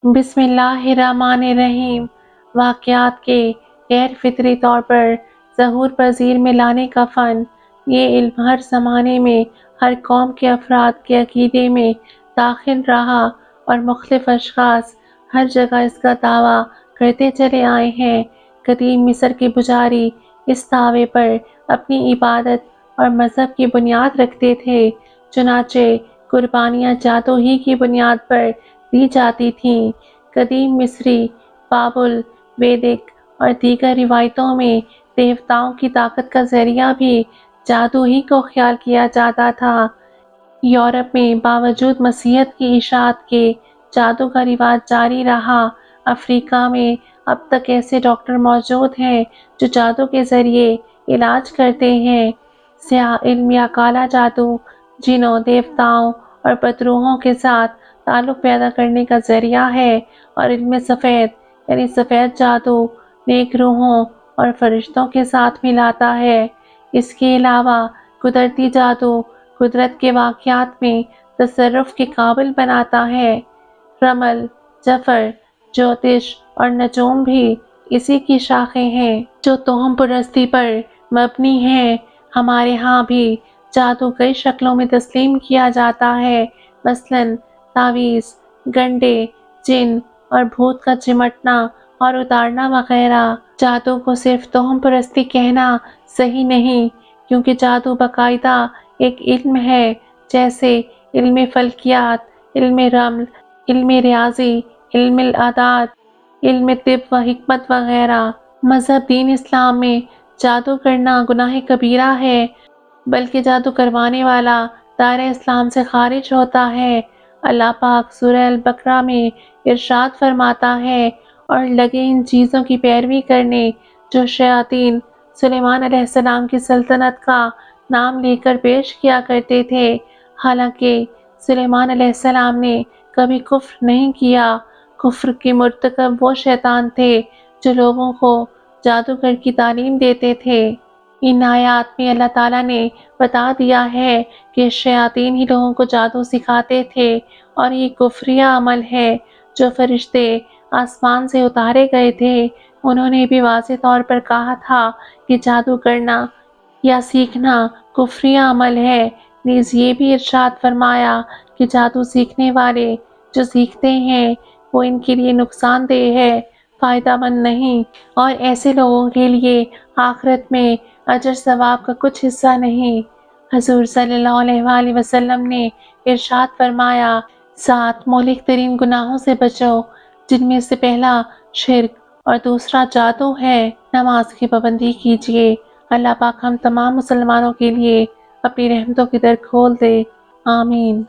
بسم اللہ الرحمن الرحیم۔ واقعات کے غیر فطری طور پر ظہور پذیر میں لانے کا فن۔ یہ علم ہر زمانے میں ہر قوم کے افراد کے عقیدے میں داخل رہا اور مختلف اشخاص ہر جگہ اس کا دعویٰ کرتے چلے آئے ہیں۔ قدیم مصر کے پجاری اس دعوے پر اپنی عبادت اور مذہب کی بنیاد رکھتے تھے، چنانچہ قربانیاں جادو ہی کی بنیاد پر دی جاتی تھیں۔ قدیم مصری، بابل، ویدک اور دیگر روایتوں میں دیوتاؤں کی طاقت کا ذریعہ بھی جادو ہی کو خیال کیا جاتا تھا۔ یورپ میں باوجود مسیحیت کی اشاعت کے جادو کا رواج جاری رہا۔ افریقہ میں اب تک ایسے ڈاکٹر موجود ہیں جو جادو کے ذریعے علاج کرتے ہیں۔ سیاہ علم یا کالا جادو جنوں، دیوتاؤں اور بدروحوں کے ساتھ تعلق پیدا کرنے کا ذریعہ ہے، اور علم سفید یعنی سفید جادو نیک روحوں اور فرشتوں کے ساتھ ملاتا ہے۔ اس کے علاوہ قدرتی جادو قدرت کے واقعات میں تصرف کے قابل بناتا ہے۔ رمل، جفر، جوتش اور نجوم بھی اسی کی شاخیں ہیں جو توہم پرستی پر مبنی ہیں۔ ہمارے ہاں بھی جادو کئی شکلوں میں تسلیم کیا جاتا ہے، مثلاً تعویذ، گنڈے، جن اور بھوت کا چمٹنا اور اتارنا وغیرہ۔ جادو کو صرف توہم پرستی کہنا صحیح نہیں، کیونکہ جادو باقاعدہ ایک علم ہے، جیسے علم فلکیات، علم رمل، علم ریاضی، علم الاعداد، علم طب و حکمت وغیرہ۔ مذہب دین اسلام میں جادو کرنا گناہ کبیرہ ہے، بلکہ جادو کروانے والا دائرہ اسلام سے خارج ہوتا ہے۔ اللہ پاک سورہ البقرہ میں ارشاد فرماتا ہے، اور لگے ان چیزوں کی پیروی کرنے جو شیاطین سلیمان علیہ السلام کی سلطنت کا نام لے کر پیش کیا کرتے تھے، حالانکہ سلیمان علیہ السلام نے کبھی کفر نہیں کیا۔ کفر کے مرتکب وہ شیطان تھے جو لوگوں کو جادوگر کی تعلیم دیتے تھے۔ ان آیات میں اللہ تعالیٰ نے بتا دیا ہے کہ شیاطین ہی لوگوں کو جادو سکھاتے تھے، اور یہ کفریہ عمل ہے۔ جو فرشتے آسمان سے اتارے گئے تھے، انہوں نے بھی واضح طور پر کہا تھا کہ جادو کرنا یا سیکھنا کفریہ عمل ہے۔ نیز یہ بھی ارشاد فرمایا کہ جادو سیکھنے والے جو سیکھتے ہیں وہ ان کے لیے نقصان دہ ہے، فائدہ مند نہیں، اور ایسے لوگوں کے لیے آخرت میں اجر ثواب کا کچھ حصہ نہیں۔ حضور صلی اللہ علیہ وآلہ وسلم نے ارشاد فرمایا، 7 مہلک ترین گناہوں سے بچو، جن میں سے پہلا شرک اور دوسرا جادو ہے۔ نماز کی پابندی کیجیے۔ اللہ پاک ہم تمام مسلمانوں کے لیے اپنی رحمتوں کی در کھول دے، آمین۔